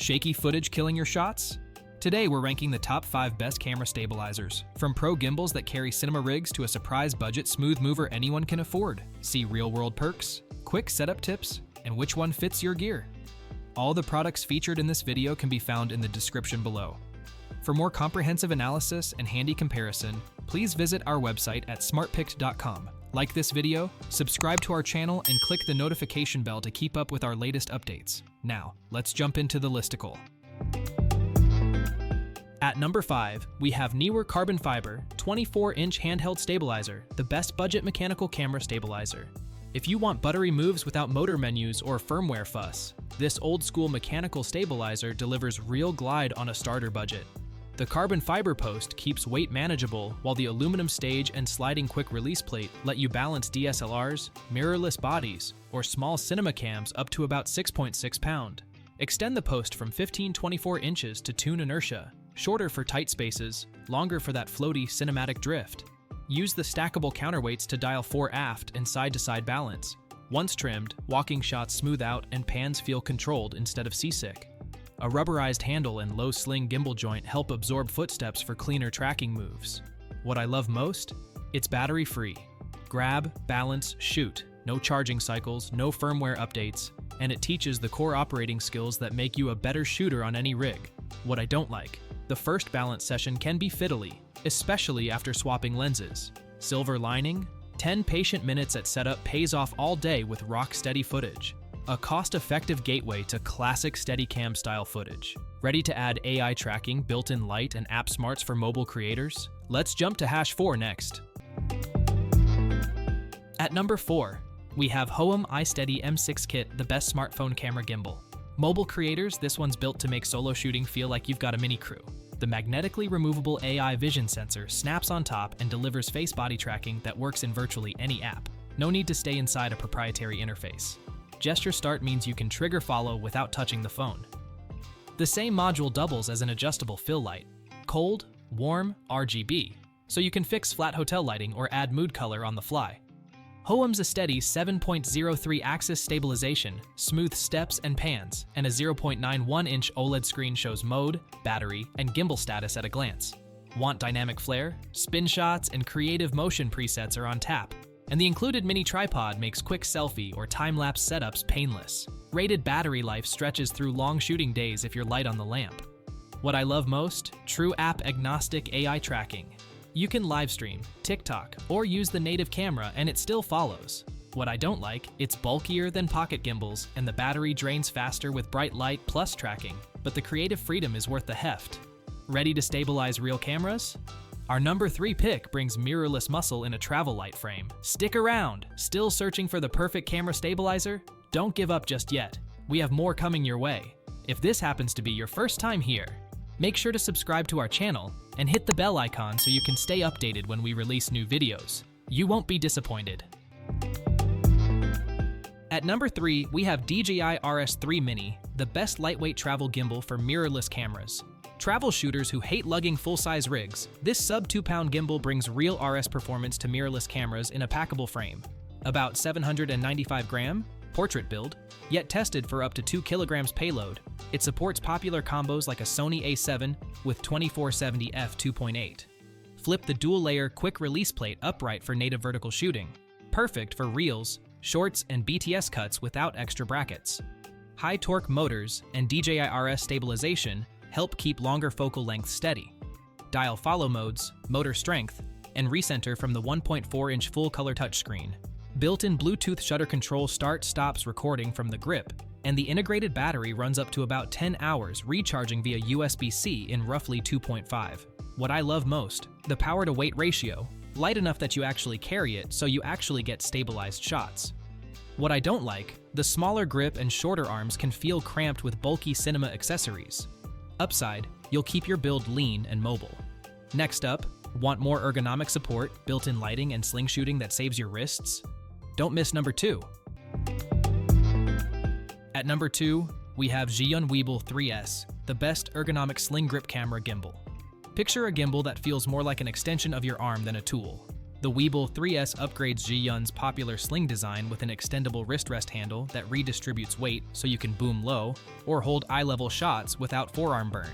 Shaky footage killing your shots? Today we're ranking the top 5 best camera stabilizers, from pro gimbals that carry cinema rigs to a surprise budget smooth mover anyone can afford. See real-world perks, quick setup tips, and which one fits your gear. All the products featured in this video can be found in the description below. For more comprehensive analysis and handy comparison, please visit our website at smartpicked.com. Like this video, subscribe to our channel, and click the notification bell to keep up with our latest updates. Now, let's jump into the listicle. At number 5, we have Neewer Carbon Fiber 24-inch handheld stabilizer, the best budget mechanical camera stabilizer. If you want buttery moves without motor menus or firmware fuss, this old-school mechanical stabilizer delivers real glide on a starter budget. The carbon fiber post keeps weight manageable, while the aluminum stage and sliding quick release plate let you balance DSLRs, mirrorless bodies, or small cinema cams up to about 6.6 pounds. Extend the post from 15-24 inches to tune inertia, shorter for tight spaces, longer for that floaty cinematic drift. Use the stackable counterweights to dial fore aft and side-to-side balance. Once trimmed, walking shots smooth out and pans feel controlled instead of seasick. A rubberized handle and low sling gimbal joint help absorb footsteps for cleaner tracking moves. What I love most? It's battery-free. Grab, balance, shoot. No charging cycles, no firmware updates, and it teaches the core operating skills that make you a better shooter on any rig. What I don't like? The first balance session can be fiddly, especially after swapping lenses. Silver lining? 10 patient minutes at setup pays off all day with rock-steady footage. A cost-effective gateway to classic Steadicam style footage. Ready to add AI tracking, built-in light, and app smarts for mobile creators? Let's jump to hash 4 next. At number 4, we have Hohem iSteady M6 Kit, the best smartphone camera gimbal. Mobile creators, this one's built to make solo shooting feel like you've got a mini crew. The magnetically removable AI vision sensor snaps on top and delivers face-body tracking that works in virtually any app. No need to stay inside a proprietary interface. Gesture start means you can trigger follow without touching the phone. The same module doubles as an adjustable fill light, cold, warm, RGB, so you can fix flat hotel lighting or add mood color on the fly. Hohem's iSteady 7.03 axis stabilization, smooth steps and pans, and a 0.91-inch OLED screen shows mode, battery, and gimbal status at a glance. Want dynamic flare? Spin shots and creative motion presets are on tap. And the included mini tripod makes quick selfie or time-lapse setups painless. Rated battery life stretches through long shooting days if you're light on the lamp. What I love most? True app-agnostic AI tracking. You can livestream, TikTok, or use the native camera and it still follows. What I don't like? It's bulkier than pocket gimbals and the battery drains faster with bright light plus tracking, but the creative freedom is worth the heft. Ready to stabilize real cameras? Our number 3 pick brings mirrorless muscle in a travel light frame. Stick around! Still searching for the perfect camera stabilizer? Don't give up just yet. We have more coming your way. If this happens to be your first time here, make sure to subscribe to our channel and hit the bell icon so you can stay updated when we release new videos. You won't be disappointed. At number 3, we have DJI RS3 Mini, the best lightweight travel gimbal for mirrorless cameras. Travel shooters who hate lugging full-size rigs, this sub-2-pound gimbal brings real RS performance to mirrorless cameras in a packable frame. About 795 gram, portrait build, yet tested for up to 2 kilograms payload. It supports popular combos like a Sony A7 with 2470 f2.8. Flip the dual-layer quick-release plate upright for native vertical shooting. Perfect for reels, shorts, and BTS cuts without extra brackets. High-torque motors and DJI RS stabilization help keep longer focal lengths steady. Dial follow modes, motor strength, and recenter from the 1.4-inch full-color touchscreen. Built-in Bluetooth shutter control stops recording from the grip, and the integrated battery runs up to about 10 hours recharging via USB-C in roughly 2.5. What I love most? The power-to-weight ratio, light enough that you actually carry it so you actually get stabilized shots. What I don't like? The smaller grip and shorter arms can feel cramped with bulky cinema accessories. Upside, you'll keep your build lean and mobile. Next up, want more ergonomic support, built-in lighting, and sling shooting that saves your wrists? Don't miss number 2. At number 2, we have Zhiyun Weebill 3S, the best ergonomic sling grip camera gimbal. Picture a gimbal that feels more like an extension of your arm than a tool. The Weebill 3S upgrades Zhiyun's popular sling design with an extendable wrist rest handle that redistributes weight so you can boom low or hold eye-level shots without forearm burn.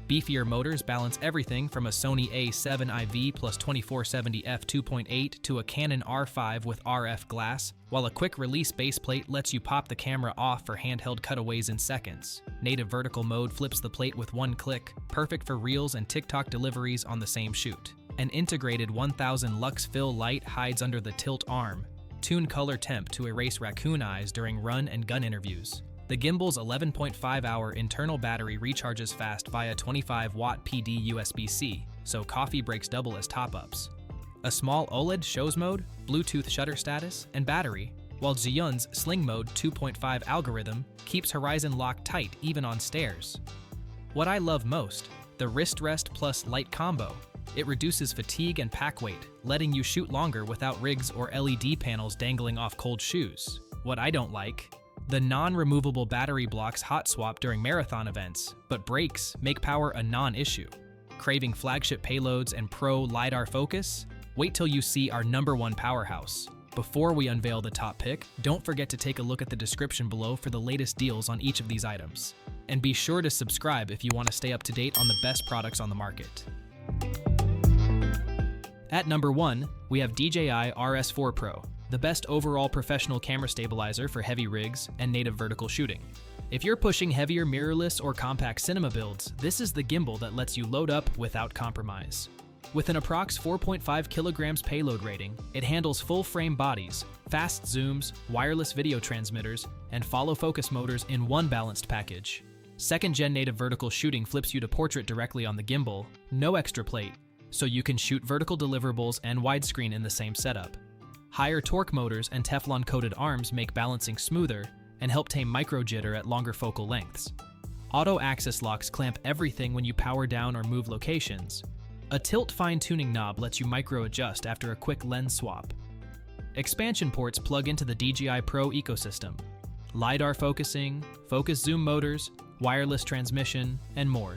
Beefier motors balance everything from a Sony A7 IV plus 2470 f2.8 to a Canon R5 with RF glass, while a quick-release baseplate lets you pop the camera off for handheld cutaways in seconds. Native vertical mode flips the plate with one click, perfect for Reels and TikTok deliveries on the same shoot. An integrated 1000 lux fill light hides under the tilt arm. Tune color temp to erase raccoon eyes during run and gun interviews. The Gimbal's 11.5-hour internal battery recharges fast via 25-watt PD USB-C, so coffee breaks double as top-ups. A small OLED shows mode, Bluetooth shutter status, and battery, while Zhiyun's Sling Mode 2.5 algorithm keeps horizon lock tight even on stairs. What I love most, the wrist rest plus light combo. It reduces fatigue and pack weight, letting you shoot longer without rigs or LED panels dangling off cold shoes. What I don't like, the non-removable battery blocks hot swap during marathon events, but brakes make power a non-issue. Craving flagship payloads and pro LiDAR focus? Wait till you see our #1 powerhouse. Before we unveil the top pick, don't forget to take a look at the description below for the latest deals on each of these items. And be sure to subscribe if you want to stay up to date on the best products on the market. At number 1, we have DJI RS4 Pro, the best overall professional camera stabilizer for heavy rigs and native vertical shooting. If you're pushing heavier mirrorless or compact cinema builds, this is the gimbal that lets you load up without compromise. With an approx 4.5 kilograms payload rating, it handles full-frame bodies, fast zooms, wireless video transmitters, and follow focus motors in one balanced package. Second-gen native vertical shooting flips you to portrait directly on the gimbal, no extra plate, so you can shoot vertical deliverables and widescreen in the same setup. Higher torque motors and Teflon-coated arms make balancing smoother and help tame micro jitter at longer focal lengths. Auto axis locks clamp everything when you power down or move locations. A tilt fine-tuning knob lets you micro-adjust after a quick lens swap. Expansion ports plug into the DJI Pro ecosystem. LiDAR focusing, focus zoom motors, wireless transmission, and more.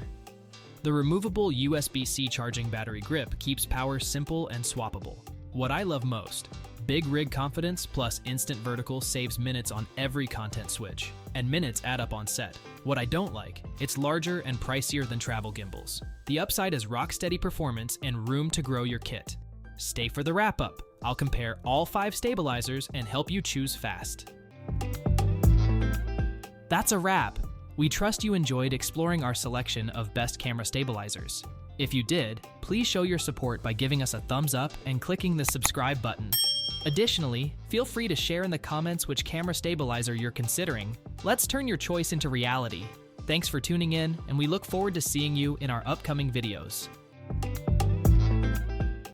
The removable USB-C charging battery grip keeps power simple and swappable. What I love most, big rig confidence plus instant vertical saves minutes on every content switch, and minutes add up on set. What I don't like, it's larger and pricier than travel gimbals. The upside is rock-steady performance and room to grow your kit. Stay for the wrap-up. I'll compare all 5 stabilizers and help you choose fast. That's a wrap. We trust you enjoyed exploring our selection of best camera stabilizers. If you did, please show your support by giving us a thumbs up and clicking the subscribe button. Additionally, feel free to share in the comments which camera stabilizer you're considering. Let's turn your choice into reality. Thanks for tuning in, and we look forward to seeing you in our upcoming videos.